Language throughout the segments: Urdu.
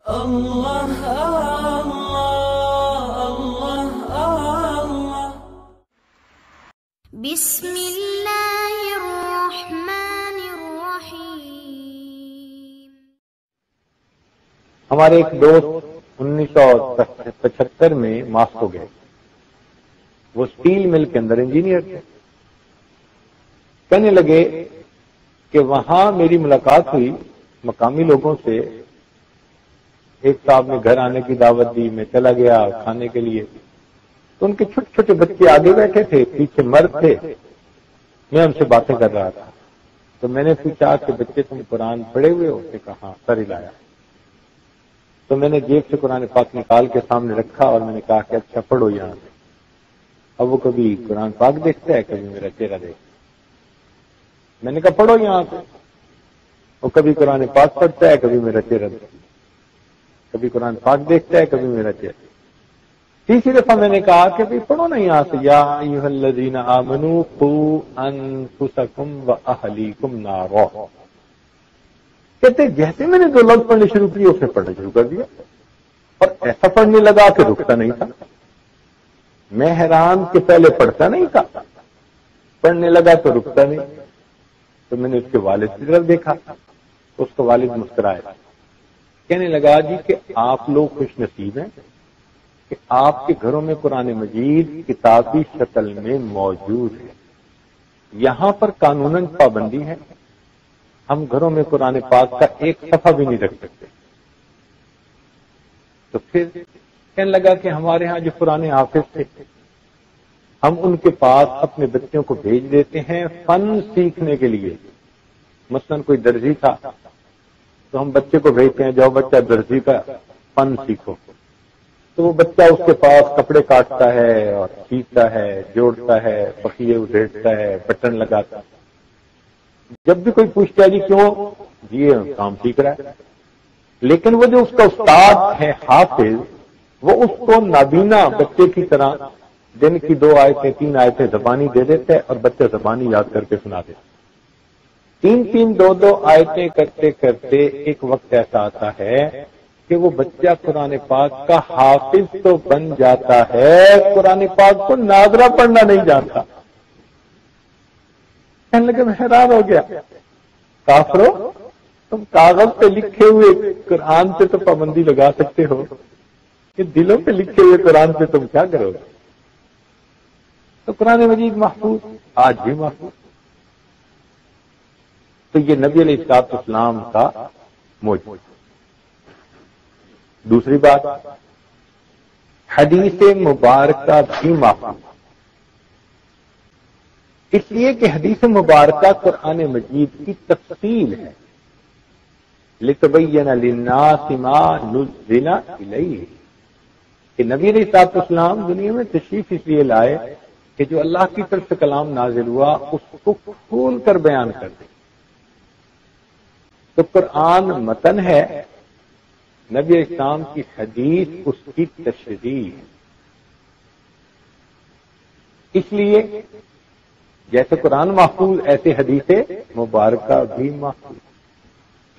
اللہ اللہ اللہ اللہ۔ بسم اللہ الرحمن الرحیم۔ ہمارے ایک دوست 1975 میں ماس ہو گئے۔ وہ اسٹیل مل کے اندر انجینئر تھے۔ کہنے لگے کہ وہاں میری ملاقات ہوئی مقامی لوگوں سے۔ ایک صاحب نے گھر آنے کی دعوت دی، میں چلا گیا کھانے کے لیے، تو ان کے چھوٹے چھوٹے بچے آگے بیٹھے تھے، پیچھے مرد تھے۔ میں ان سے باتیں کر رہا تھا تو میں نے پوچھا کہ بچے تم قرآن پڑھے ہوئے ہو؟ اس نے کہا سر ہلایا۔ تو میں نے جیب سے قرآن پاک نکال کے سامنے رکھا اور میں نے کہا کہ اچھا پڑھو یہاں سے۔ اب وہ کبھی قرآن پاک دیکھتا ہے، کبھی میرا چہرہ دیکھتا ہے۔ میں نے کہا پڑھو یہاں سے۔ وہ کبھی قرآن پاک پڑھتا ہے، کبھی میرا چہرہ دیکھتا ہے، کبھی قرآن پاک دیکھتا ہے، کبھی میرا چہرہ۔ تیسری دفعہ میں نے کہا کہ بھائی پڑھو نا یہاں سے، یا ایھا الذین آمنوا قوا انفسکم واہلیکم نارا۔ کہتے جیسے میں نے دو لفظ پڑھنے شروع کیے اس نے پڑھنا شروع کر دیا، اور ایسا پڑھنے لگا کہ رکتا نہیں تھا۔ میں حیران کہ پہلے پڑھتا نہیں تھا، پڑھنے لگا تو رکتا نہیں۔ تو میں نے اس کے والد کی طرف دیکھا، اس کا والد مسکرائے، کہنے لگا جی کہ آپ لوگ خوش نصیب ہیں کہ آپ کے گھروں میں قرآن مجید کتابی شکل میں موجود ہے۔ یہاں پر قانوناً پابندی ہے، ہم گھروں میں قرآن پاک کا ایک صفحہ بھی نہیں رکھ سکتے۔ تو پھر کہنے لگا کہ ہمارے ہاں جو پرانے حافظ تھے ہم ان کے پاس اپنے بچوں کو بھیج دیتے ہیں فن سیکھنے کے لیے۔ مثلا کوئی درزی تھا تو ہم بچے کو بھیجتے ہیں جاؤ بچہ درزی کا فن سیکھو۔ تو وہ بچہ اس کے پاس کپڑے کاٹتا ہے اور سیکھتا ہے، جوڑتا ہے، پخیے ادھیڑتا ہے، بٹن لگاتا ہے۔ جب بھی کوئی پوچھتا ہے جی کیوں، جی یہ کام سیکھ رہا ہے۔ لیکن وہ جو اس کا استاد ہے حافظ، وہ اس کو نابینا بچے کی طرح دن کی 2 آیتیں 3 آیتیں زبانی دے دیتے اور بچہ زبانی یاد کر کے سنا دیتا۔ 3 2 آیتیں کرتے کرتے ایک وقت ایسا آتا ہے کہ وہ بچہ قرآن پاک کا حافظ تو بن جاتا ہے، قرآن پاک کو ناظرہ پڑھنا نہیں جانتا۔ کہنے لگے میں حیران ہو گیا، کافرو تم کاغذ پہ لکھے ہوئے قرآن پہ تو پابندی لگا سکتے ہو، کہ دلوں پہ لکھے ہوئے قرآن پہ تم کیا کرو گے؟ تو قرآن مجید محفوظ، آج بھی محفوظ۔ تو یہ نبی علیہ السلام کا موجود۔ دوسری بات، حدیث مبارکہ بھی محفوظ، اس لیے کہ حدیث مبارکہ قرآن مجید کی تفصیل ہے۔ لِتُبَيَّنَ لِلنَّاسِ مَا نُزِّلَ إِلَيْهِ، کہ نبی علیہ السلام دنیا میں تشریف اس لیے لائے کہ جو اللہ کی طرف سے کلام نازل ہوا اس کو کھول کر بیان کر دیں۔ تو قرآن متن ہے، نبی اسلام کی حدیث اس کی تشریح ہے۔ اس لیے جیسے قرآن محفوظ ایسے حدیث مبارکہ بھی محفوظ۔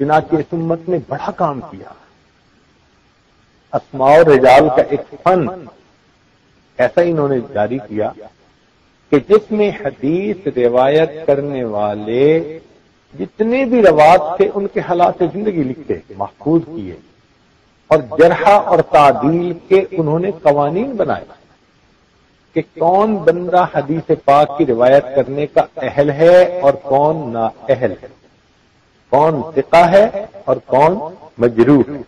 چنانچہ اس امت نے بڑا کام کیا، اسماء و رجال کا ایک فن ایسا انہوں نے جاری کیا کہ جس میں حدیث روایت کرنے والے جتنے بھی روات تھے ان کے حالات زندگی لکھے، محفوظ کیے، اور جرح اور تعدیل کے انہوں نے قوانین بنائے کہ کون بندہ حدیث پاک کی روایت کرنے کا اہل ہے اور کون نااہل ہے، کون ثقہ ہے اور کون مجروح ہے۔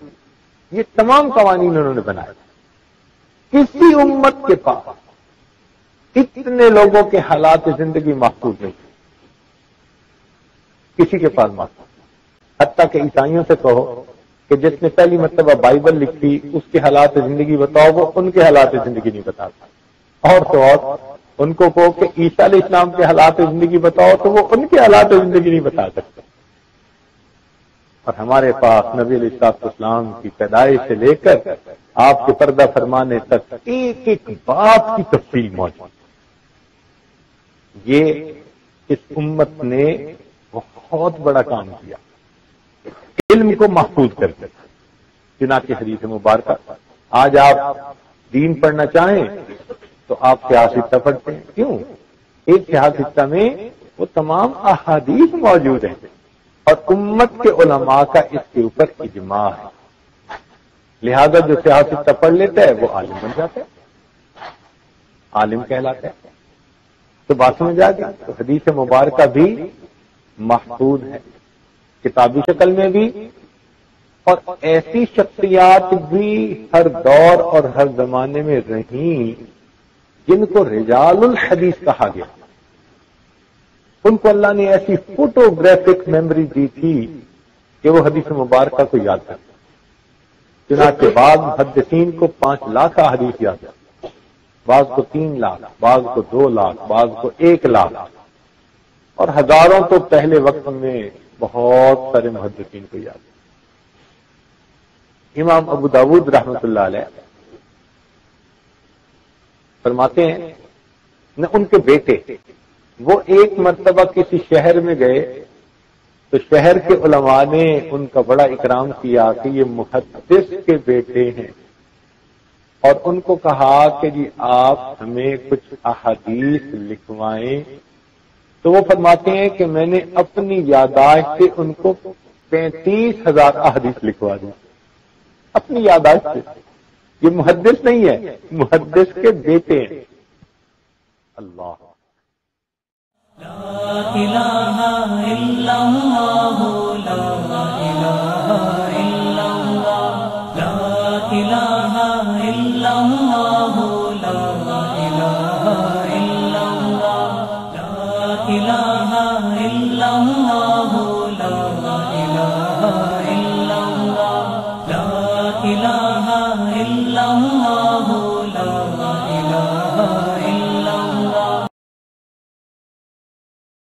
یہ تمام قوانین انہوں نے بنائے۔ کسی امت کے پاس اتنے لوگوں کے حالات زندگی محفوظ نہیں، کسی کے پاس محفوظ۔ حتیٰ کہ عیسائیوں سے کہو کہ جس نے پہلی مرتبہ بائبل لکھی اس کے حالات زندگی بتاؤ، وہ ان کے حالات زندگی نہیں بتاتا۔ اور تو اور ان کو کہو کہ عیسیٰ علیہ السلام کے حالات زندگی بتاؤ تو وہ ان کے حالات زندگی نہیں بتا سکتے۔ اور ہمارے پاس نبی علیہ السلام کی پیدائش سے لے کر آپ کے پردہ فرمانے تک ایک ایک بات کی تفصیل موجود۔ یہ اس امت نے بہت بڑا کام کیا، علم کو محفوظ کر کے۔ چنانچہ حدیث مبارکہ آج آپ دین پڑھنا چاہیں تو آپ سیاست حصہ پڑھتے ہیں. کیوں؟ ایک سیاست حصہ میں وہ تمام احادیث موجود ہیں اور امت کے علماء کا اس کے اوپر اجماع ہے. لہذا جو سیاست حصہ پڑھ لیتا ہے وہ عالم بن جاتا ہے، عالم کہلاتا ہے. تو بات سمجھ آ گئی. تو حدیث مبارکہ بھی محفوظ ہے کتابی شکل میں بھی، اور ایسی شخصیات بھی ہر دور اور ہر زمانے میں رہیں جن کو رجال الحدیث کہا گیا. ان کو اللہ نے ایسی فوٹوگرافک میموری دی تھی کہ وہ حدیث مبارکہ کو یاد کرتے. چنانچہ بعض محدثین کو 5 لاکھ احادیث یاد ہے، بعض کو 3 لاکھ، بعض کو 2 لاکھ، بعض کو 1 لاکھ، اور ہزاروں تو پہلے وقت میں بہت سارے محدثین کو یاد ہے. امام ابو داود رحمۃ اللہ علیہ فرماتے ہیں نہ ان کے بیٹے وہ ایک مرتبہ کسی شہر میں گئے تو شہر کے علماء نے ان کا بڑا اکرام کیا کہ یہ محدث کے بیٹے ہیں، اور ان کو کہا کہ جی آپ ہمیں کچھ احادیث لکھوائیں. تو وہ فرماتے ہیں کہ میں نے اپنی یادداشت سے ان کو 35,000 احادیث لکھوا دی، اپنی یادداشت سے. یہ محدث نہیں ہے، محدث کے بیٹے ہیں. اللہ لا الہ الا اللہ، لا الہ الا اللہ، لا الہ الا اللہ، لا الہ الا اللہ، لا الہ الا اللہ، لا الہ الا اللہ، لا الہ الا اللہ.